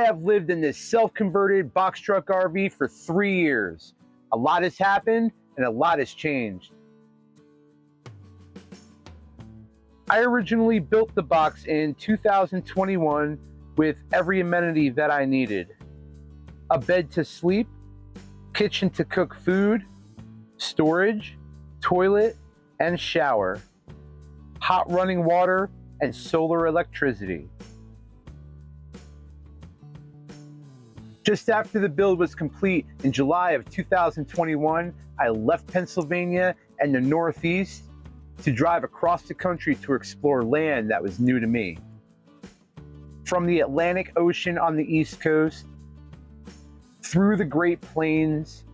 have lived in this self-converted box truck RV for 3 years. A lot has happened and a lot has changed. I originally built the box in 2021 with every amenity that I needed. A bed to sleep, kitchen to cook food, storage, toilet, and shower, hot running water, and solar electricity. Just after the build was complete in July of 2021, I left Pennsylvania and the Northeast to drive across the country to explore land that was new to me. From the Atlantic Ocean on the East Coast, through the Great Plains,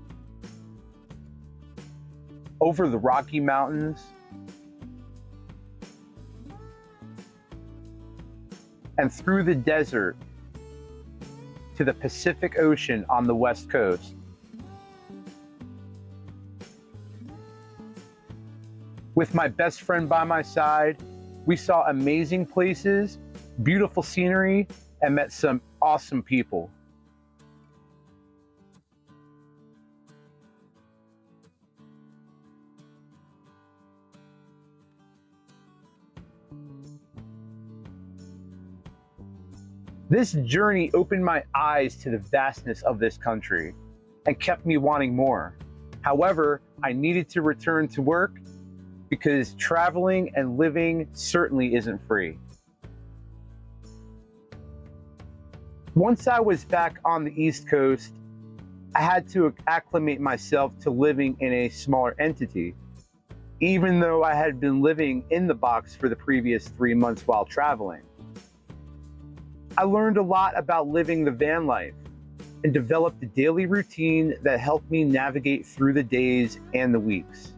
over the Rocky Mountains, and through the desert to the Pacific Ocean on the West Coast. With my best friend by my side, we saw amazing places, beautiful scenery, and met some awesome people. This journey opened my eyes to the vastness of this country and kept me wanting more. However, I needed to return to work because traveling and living certainly isn't free. Once I was back on the East Coast, I had to acclimate myself to living in a smaller entity, even though I had been living in the box for the previous 3 months while traveling. I learned a lot about living the van life and developed a daily routine that helped me navigate through the days and the weeks.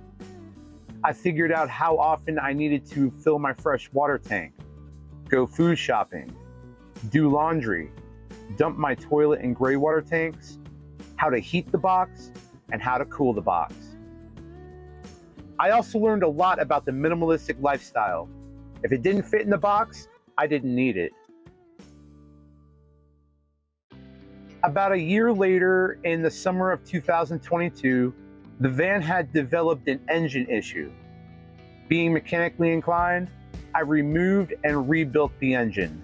I figured out how often I needed to fill my fresh water tank, go food shopping, do laundry, dump my toilet and gray water tanks, how to heat the box, and how to cool the box. I also learned a lot about the minimalistic lifestyle. If it didn't fit in the box, I didn't need it. About a year later, in the summer of 2022, the van had developed an engine issue. Being mechanically inclined, I removed and rebuilt the engine.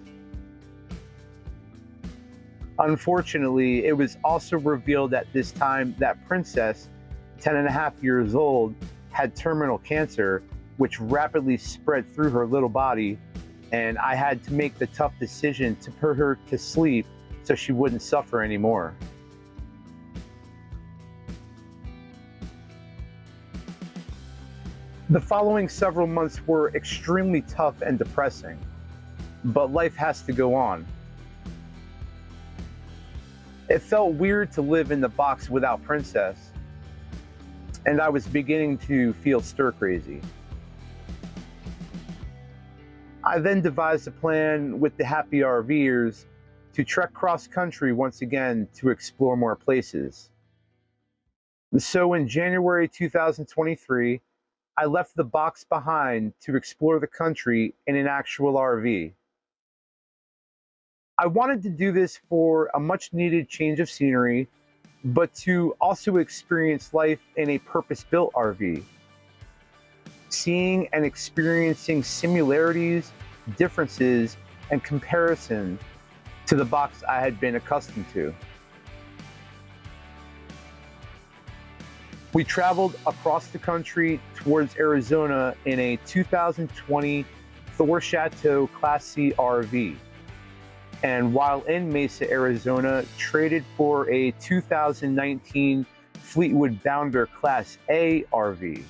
Unfortunately, it was also revealed at this time that Princess, 10.5 years old, had terminal cancer, which rapidly spread through her little body, and I had to make the tough decision to put her to sleep so she wouldn't suffer anymore. The following several months were extremely tough and depressing, but life has to go on. It felt weird to live in the box without Princess, and I was beginning to feel stir crazy. I then devised a plan with the happy RVers to trek cross country once again to explore more places. So in January 2023, I left the box behind to explore the country in an actual RV. I wanted to do this for a much needed change of scenery, but to also experience life in a purpose-built RV, seeing and experiencing similarities, differences, and comparisons to the box I had been accustomed to. We traveled across the country towards Arizona in a 2020 Thor Chateau Class C RV. And while in Mesa, Arizona, traded for a 2019 Fleetwood Bounder Class A RV.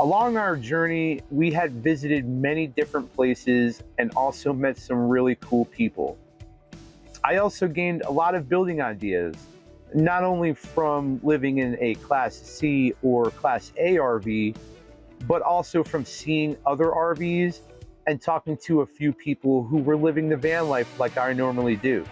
Along our journey, we had visited many different places and also met some really cool people. I also gained a lot of building ideas, not only from living in a Class C or Class A RV, but also from seeing other RVs and talking to a few people who were living the van life like I normally do.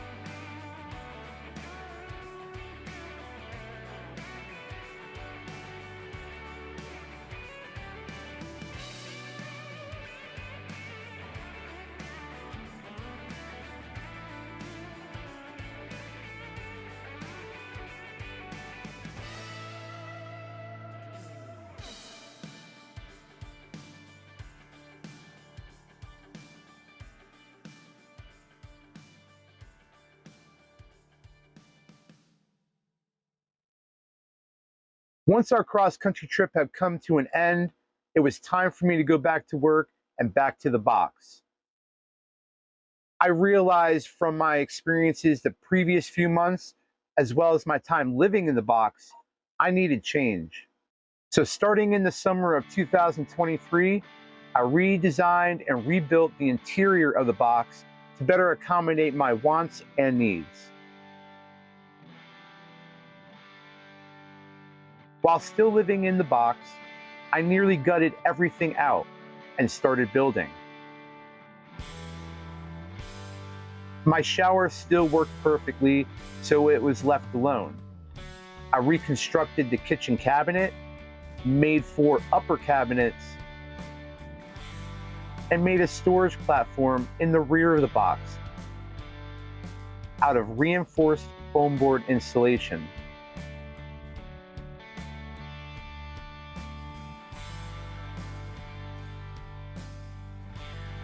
Once our cross-country trip had come to an end, it was time for me to go back to work and back to the box. I realized from my experiences the previous few months, as well as my time living in the box, I needed change. So starting in the summer of 2023, I redesigned and rebuilt the interior of the box to better accommodate my wants and needs. While still living in the box, I nearly gutted everything out and started building. My shower still worked perfectly, so it was left alone. I reconstructed the kitchen cabinet, made 4 upper cabinets, and made a storage platform in the rear of the box out of reinforced foam board insulation.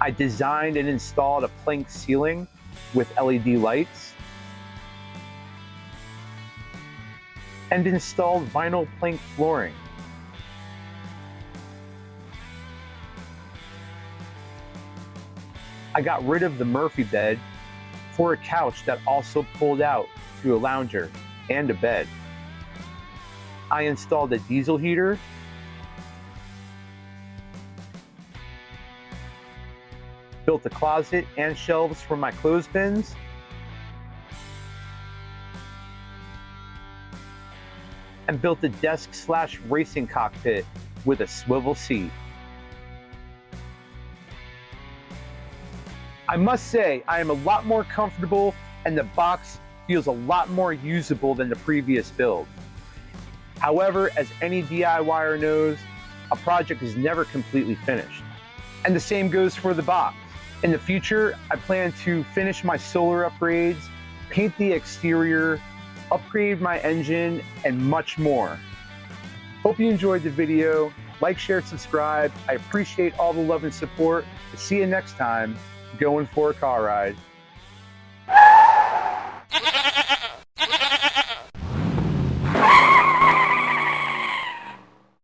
I designed and installed a plank ceiling with LED lights and installed vinyl plank flooring. I got rid of the Murphy bed for a couch that also pulled out to a lounger and a bed. I installed a diesel heater, built a closet and shelves for my clothespins, and built a desk/racing cockpit with a swivel seat. I must say, I am a lot more comfortable and the box feels a lot more usable than the previous build. However, as any DIYer knows, a project is never completely finished. And the same goes for the box. In the future, I plan to finish my solar upgrades, paint the exterior, upgrade my engine, and much more. Hope you enjoyed the video. Like, share, subscribe. I appreciate all the love and support. See you next time. Going for a car ride.